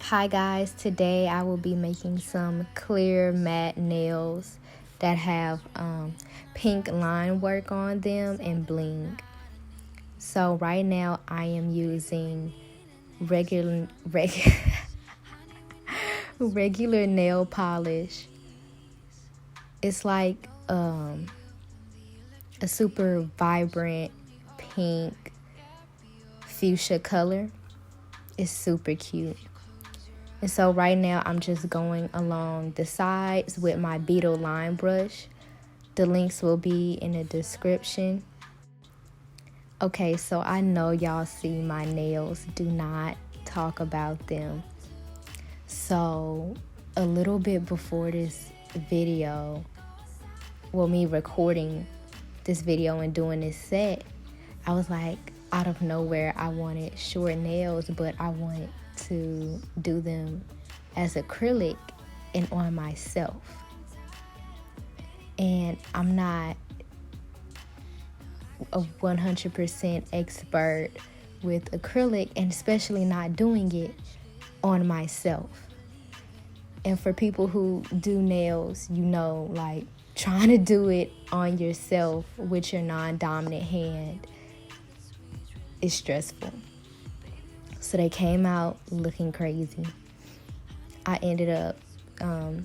Hi guys, today I will be making some clear matte nails that have pink line work on them and bling. So right now I am using regular regular nail polish. It's like a super vibrant pink fuchsia color. It's super cute. And so right now I'm just going along the sides with my beetle line brush. The links will be in the description. Okay, so I know y'all see my nails. Do not talk about them. So a little bit before this video, me recording this video and doing this set, I was like, out of nowhere, I wanted short nails, but I wanted to do them as acrylic and on myself. And I'm not a 100% expert with acrylic, and especially not doing it on myself. And for people who do nails, you know, like trying to do it on yourself with your non-dominant hand is stressful. So they came out looking crazy. I ended up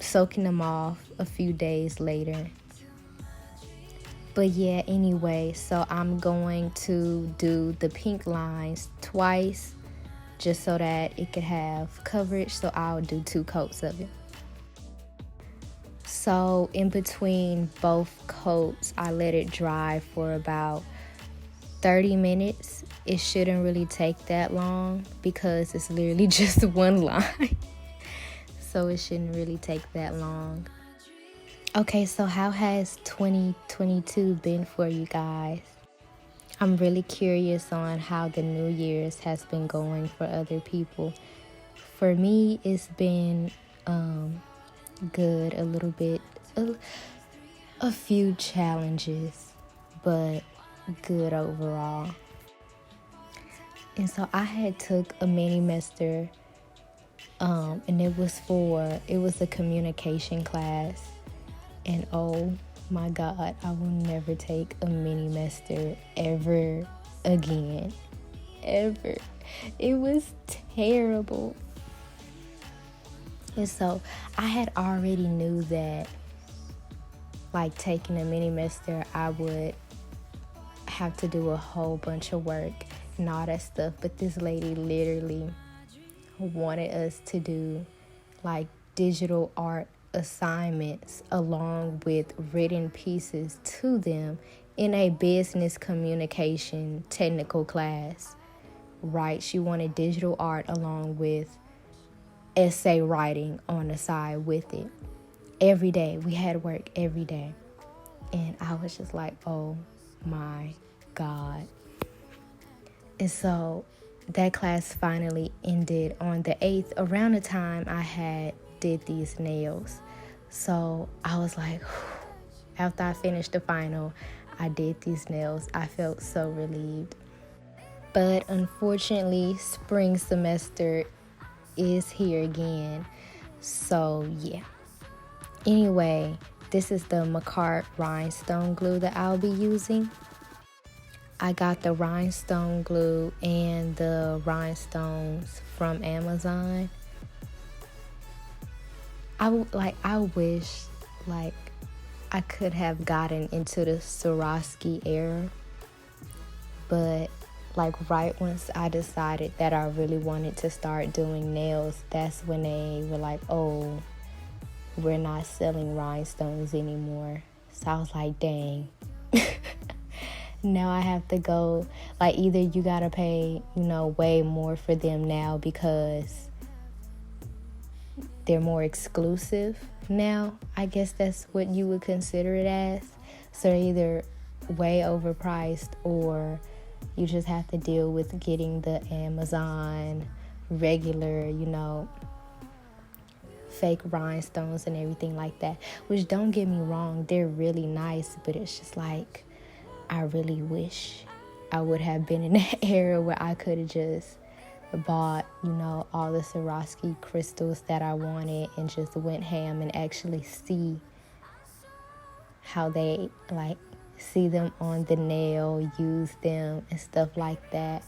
soaking them off a few days later. But yeah, anyway, so I'm going to do the pink lines twice just so that it could have coverage. So I'll do 2 coats of it. So in between both coats, I let it dry for about 30 minutes. It shouldn't really take that long because it's literally just one line. So it shouldn't really take that long. Okay, so how has 2022 been for you guys? I'm really curious on how the New Year's has been going for other people. For me, it's been good, a little bit, a few challenges, but good overall. And so I had took a mini semester, and it was a communication class. And oh my God, I will never take a mini semester ever again. Ever. It was terrible. And so I had already knew that like taking a mini semester, I would have to do a whole bunch of work and all that stuff. But this lady literally wanted us to do like digital art assignments along with written pieces to them in a business communication technical class, right? She wanted digital art along with essay writing on the side with it. Every day, we had work every day. And I was just like, oh my God. And so that class finally ended on the 8th, around the time I had did these nails. So I was like, after I finished the final, I did these nails. I felt so relieved. But unfortunately, spring semester is here again. So yeah. Anyway, this is the Macart rhinestone glue that I'll be using. I got the rhinestone glue and the rhinestones from Amazon. I wish like I could have gotten into the Swarovski era, but like right once I decided that I really wanted to start doing nails, that's when they were like, oh, we're not selling rhinestones anymore. So I was like, dang. Now I have to go, like either you gotta pay, way more for them now because they're more exclusive now. I guess that's what you would consider it as. So they're either way overpriced or you just have to deal with getting the Amazon regular, fake rhinestones and everything like that. Which, don't get me wrong, they're really nice, but it's just like, I really wish I would have been in that era where I could have just bought, you know, all the Swarovski crystals that I wanted and just went ham and actually see how they like see them on the nail, use them and stuff like that.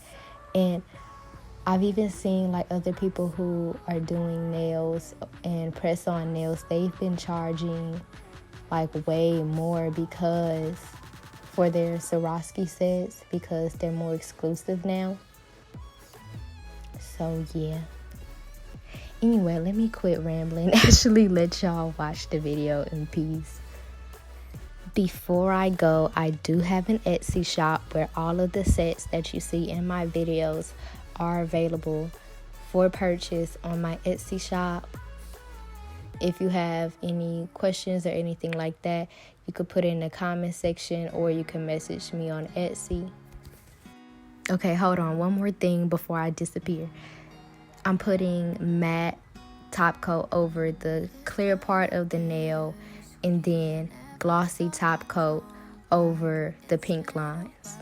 And I've even seen like other people who are doing nails and press on nails, they've been charging like way more because for their Swarovski sets, because they're more exclusive now. So yeah. Anyway, let me quit rambling. Actually, let y'all watch the video in peace. Before I go, I do have an Etsy shop where all of the sets that you see in my videos are available for purchase on my Etsy shop. If you have any questions or anything like that, you could put it in the comment section or you can message me on Etsy. Okay, hold on. One more thing before I disappear. I'm putting matte top coat over the clear part of the nail and then glossy top coat over the pink lines.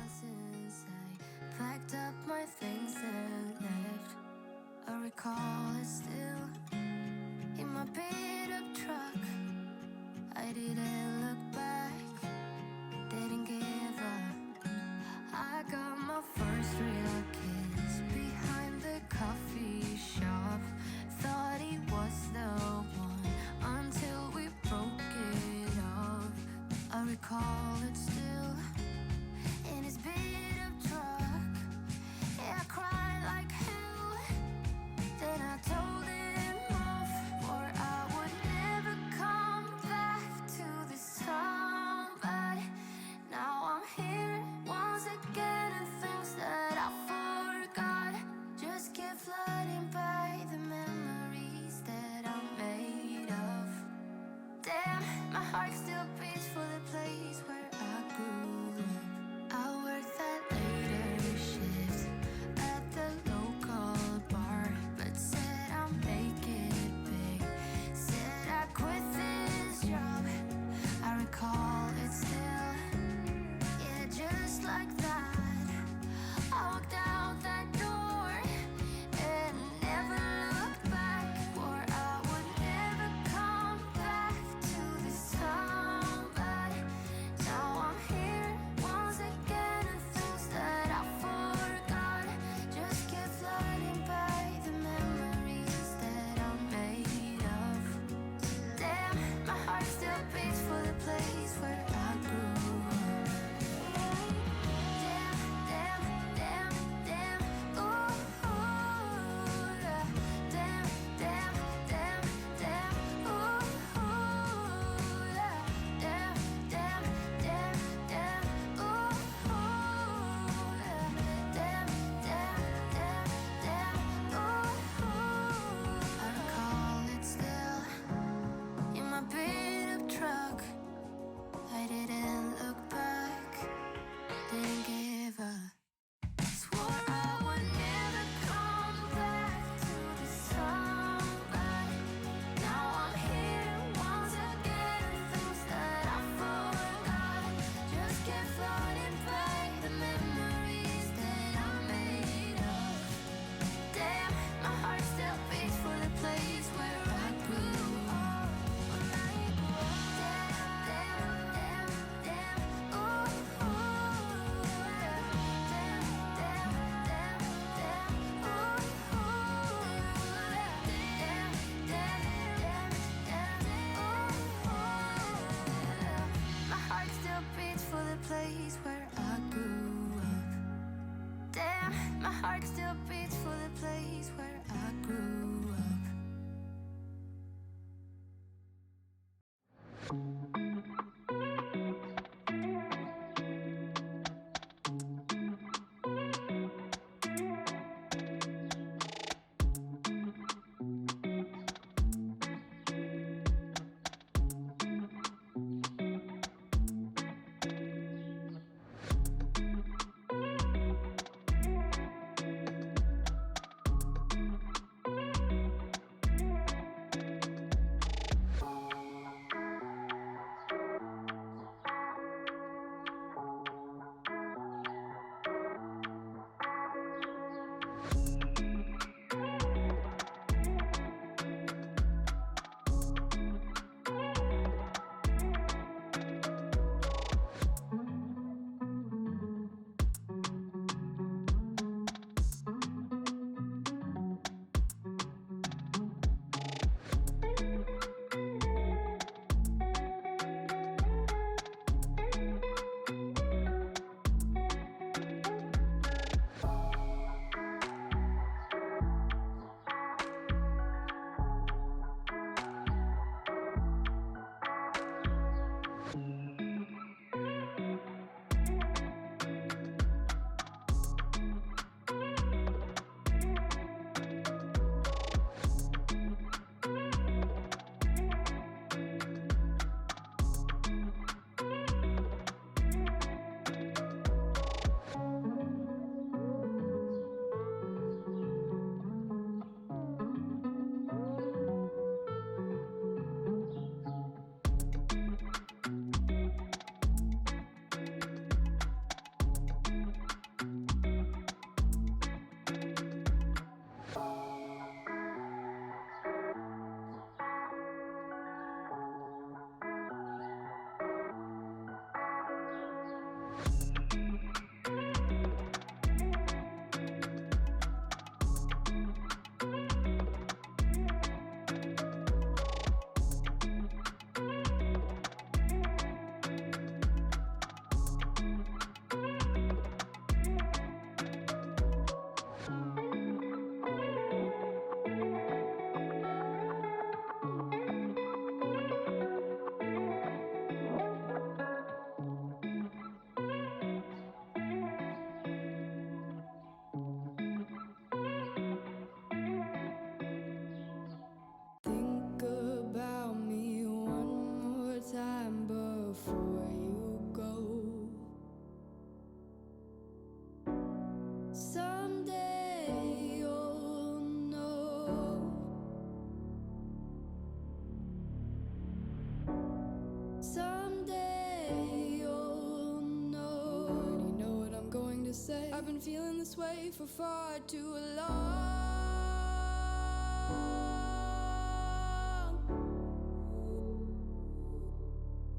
been feeling this way for far too long.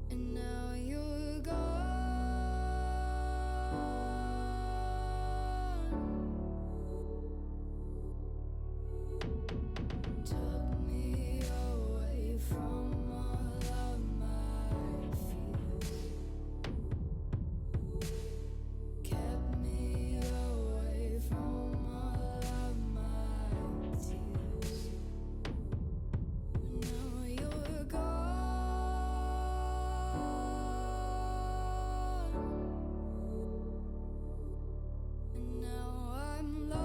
And now you're gone. Took me away from all of my fears. Kept me away from all of my tears. Now you're gone. And now I'm lost.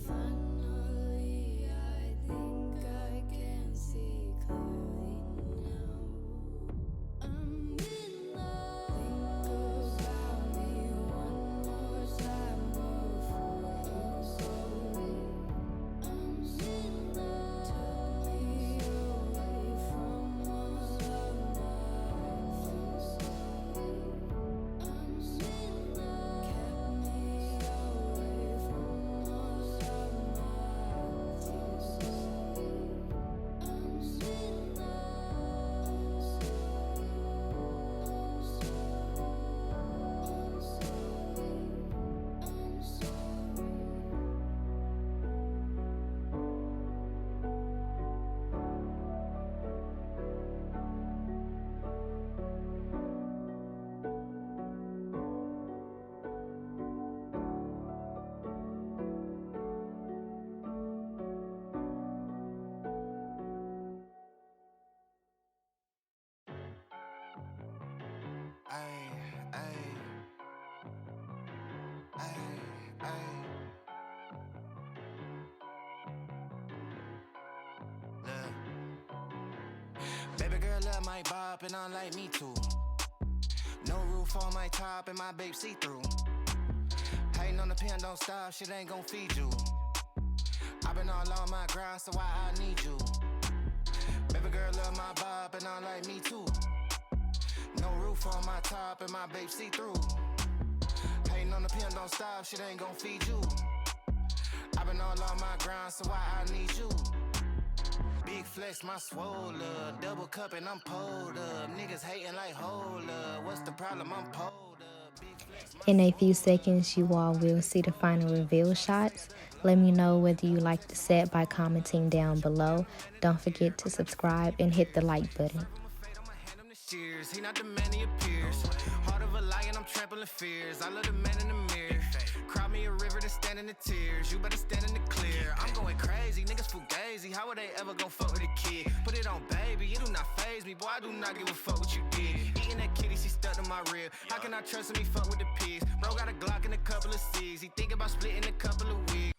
Finally, I think I can see clearly now. I'm in love. Think about me one more time before you go. I'm in love. Took me away from all of my fears. I'm in love. Kept me away from all of my tears. I'm in Baby girl love my bop and I like me too. No roof on my top and my babe see through. Hating on the pen, don't stop, shit ain't gon' feed you. I been all on my grind, so why I need you? Baby girl love my bop and I like me too. No roof on my top and my babe see through. Hating on the pen, don't stop, shit ain't gon' feed you. I been all on my grind, so why I need you? Big flex, my swole up. Double cup and I'm pulled up. Niggas hating like hold up. What's the problem? I'm pulled up. Big flex, my In a few seconds, you all will see the final reveal shots. Let me know whether you like the set by commenting down below. Don't forget to subscribe and hit the like button. shears. He not the man he appears. Heart of a lion, I'm trampling fears. I love the man in the mirror. Cry me a river to stand in the tears. You better stand in the clear. I'm going crazy, niggas fugazi. How would they ever gon' fuck with a kid? Put it on, baby, you do not faze me. Boy, I do not give a fuck what you did. Eating that kitty, she stuck to my rib. How can I trust him? He fuck with the pigs. Bro got a Glock and a couple of C's. He think about splitting a couple of wigs.